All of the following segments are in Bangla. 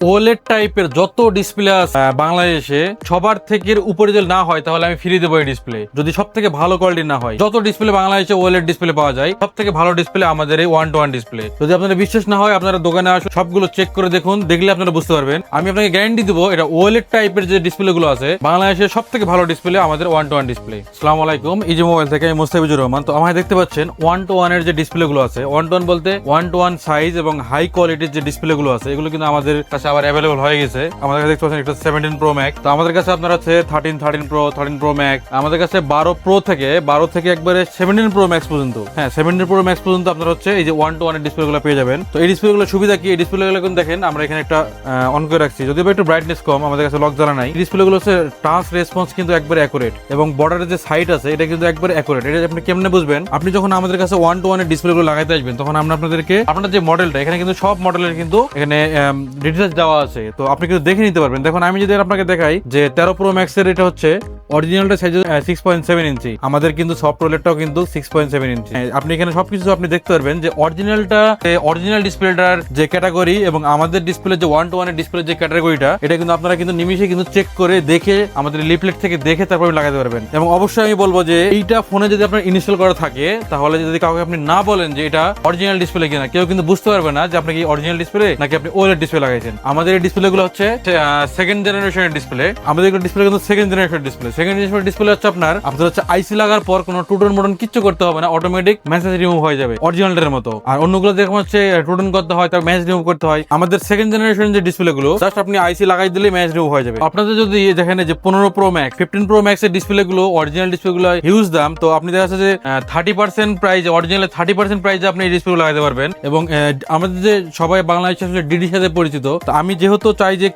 ওলেড টাইপের যত ডিসপ্লে আছে বাংলাদেশে সবার থেকে উপরে যদি না হয় তাহলে আমি ফ্রি দেবো এই ডিসপ্লে, যদি সব থেকে ভালো কোয়ালিটি না হয়। যত ডিসপ্লে বাংলাদেশে ওলেড ডিসপ্লে পাওয়া যায় সব থেকে ভালো ডিসপ্লে আমাদের এই 1:1 ডিসপ্লে। যদি আপনাদের বিশ্বাস না হয় আপনারা দোকানে আসুন, সবগুলো চেক করে দেখুন, দেখলে আপনারা বুঝতে পারবেন। আমি আপনাকে গ্যারান্টি দেবো এটা ওলেড টাইপের যে ডিসপ্লে গুলো আছে বাংলাদেশের সব থেকে ভালো ডিসপ্লে আমাদের 1:1 ডিসপ্লে। আসসালামু আলাইকুম, ইজি মোবাইল থেকে আমি মুস্তাফিজুর রহমান। তো আমাকে দেখতে পাচ্ছেন 1:1 এর যে ডিসপ্লে গুলো আছে, 1:1 বলতে 1:1 সাইজ এবং হাই কোয়ালিটির যে ডিসপ্লে গুলো আছে এগুলো কিন্তু আমাদের কাছে আবার অ্যাভেলেবল হয়ে গেছে। আমাদের কাছে দেখতে পাচ্ছেন এটা 17 প্রো ম্যাক্স। তো আমাদের কাছে আপনার আছে 13 প্রো, 13 প্রো ম্যাক্স। আমাদের কাছে 12 প্রো থেকে একবারে 17 প্রো ম্যাক্স পর্যন্ত, হ্যাঁ 17 প্রো ম্যাক্স পর্যন্ত আপনার হচ্ছে এই যে 1:1 এর ডিসপ্লে গুলো পেয়ে যাবেন। তো এই ডিসপ্লে গুলো সুবিধা কি, এই ডিসপ্লে গুলো কিন্তু দেখেন আমরা এখানে একটা অন করে রাখছি, যদিও একটু ব্রাইটনেস কম, আমাদের কাছে লক জ্বালা নাই। ডিসপ্লে গুলো হচ্ছে টাচ রেসপন্স কিন্তু একবারে অ্যাকুরেট, এবং বর্ডারের যে সাইড আছে এটা কিন্তু একবারে অ্যাকুরেট। এটা আপনি কেমনে বুঝবেন, আপনি যখন আমাদের কাছে 1:1 এর ডিসপ্লে গুলো লাগাইতে আসবেন তখন আমরা আপনাদেরকে আপনার যে মডেলটা, এখানে কিন্তু সব মডেলের কিন্তু এখানে ডিটেইলস দেওয়া আছে, তো আপনি কিন্তু দেখে নিতে পারবেন। দেখুন আমি যদি আপনাকে দেখাই যে 13 প্রো ম্যাক্স এর এটা হচ্ছে অরিজিনালটা সাইজ 6.7 ইঞ্চি, আমাদের কিন্তু সফট রোলেরটাও কিন্তু 6.7 ইঞ্চি। আপনি এখানে সবকিছু আপনি দেখতে পারবেন যে অরিজিনাল ডিসপ্লেটার যে ক্যাটাগরি এবং আমাদের ডিসপ্লে যে 1:1 এর ডিসপ্লে যে ক্যাটাগরিটা, এটা কিন্তু আপনারা কিন্তু নিমিশে কিন্তু চেক করে দেখে আমাদের লিফলেট থেকে দেখে তারপরে লাগাতে পারবেন। এবং অবশ্যই আমি বলবো যে এইটা ফোনে যদি আপনার ইনস্টল করা থাকে তাহলে যদি কাউকে আপনি না বলেন যে এটা অরিজিনাল ডিসপ্লে কিনা, কেউ কিন্তু বুঝতে পারবে না যে আপনি কি অরিজিনাল ডিসপ্লে নাকি আপনি ওলেড ডিসপ্লে লাগাইছেন। আমাদের এই ডিসপ্লে গুলো হচ্ছে সেকেন্ড জেনারেশনের ডিসপ্লে। আমাদের ডিসপ্লে কিন্তু সেকেন্ড জেনারেশন ডিসপ্লে হচ্ছে আপনার হচ্ছে আইসি লাগার পর কোনো টুটন মোটন কিচ্ছু করতে হবে না, অটোমেটিক মেসেজ রিমুভ হয়ে যাবে অরিজিনালটার মতো। আর অন্যগুলো দেখুন হচ্ছে টুটন করতে হয়, তার মেসেজ রিমুভ করতে হয়। আমাদের সেকেন্ড জেনারেশন যে ডিসপ্লে গুলো জাস্ট আপনি আইসি লাগাই দিলে মেসেজ রিমুভ হয়ে যাবে। আপনাদের যদি দেখেন যে 15 প্রো ম্যাক্স, 15 প্রো ম্যাক্স এর ডিসপ্লে গুলো অরিজিনাল ডিসপ্লে গুলো হিউজ দাম, তো আপনি দেখা যাচ্ছে যে 30% প্রাইস, অরিজিনাল 30% প্রাইসে আপনি এই ডিসপ্লে লাগাতে পারবেন। এবং আমাদের যে সবাই বাংলাদেশে আসলে ডিডির সাথে পরিচিত, তো আমি যেহেতু চাই যে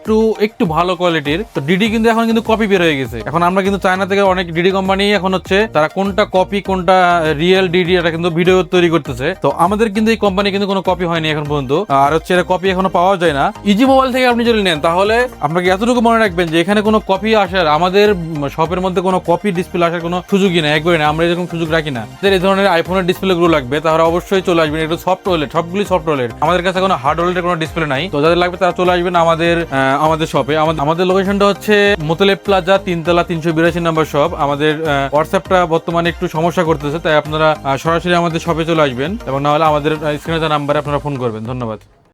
একটু ভালো কোয়ালিটির, তো ডিডি কিন্তু এখন কিন্তু কপি বের হয়ে গেছে। এখন আমরা কিন্তু চায়না থেকে অনেক ডিডি কোম্পানি এখন হচ্ছে তারা কোনটা কপি কোনটা রিয়েল ডিডি এটা কিন্তু ভিডিও তৈরি করতেছে। তো আমাদের কিন্তু এই কোম্পানি কিন্তু কোনো কপি হয়নি এখন পর্যন্ত, আর হচ্ছে এটা কপি এখনো পাওয়া যায় না। ইজি মোবাইল থেকে আপনি যদি নেন তাহলে আপনাকে এতটুকু মনে রাখবেন যে এখানে কোনো কপি আসার, আমাদের শপের মধ্যে কোনো কপি ডিসপ্লে আসার কোনো সুযোগই না, একবারে না, আমরা এরকম সুযোগ রাখি না। এই ধরনের আইফোনের ডিসপ্লে গুলো লাগবে তাহলে অবশ্যই চলে আসবেন, একটু সফট ওলেড, সবগুলি সফট ওলেড। আমাদের কাছে কোনো হার্ড ওলেডের কোনো ডিসপ্লে নাই, তো যাদের লাগবে তারা চলে আসবেন আমাদের শপে। আমাদের লোকেশনটা হচ্ছে মোতলেব প্লাজা 3 তলা 382 নম্বর শপ। আমাদের হোয়াটসঅ্যাপটা বর্তমানে একটু সমস্যা করতেছে, তাই আপনারা সরাসরি আমাদের শপে চলে আসবেন এবং না হলে আমাদের স্ক্রিনে নাম্বারে আপনারা ফোন করবেন। ধন্যবাদ।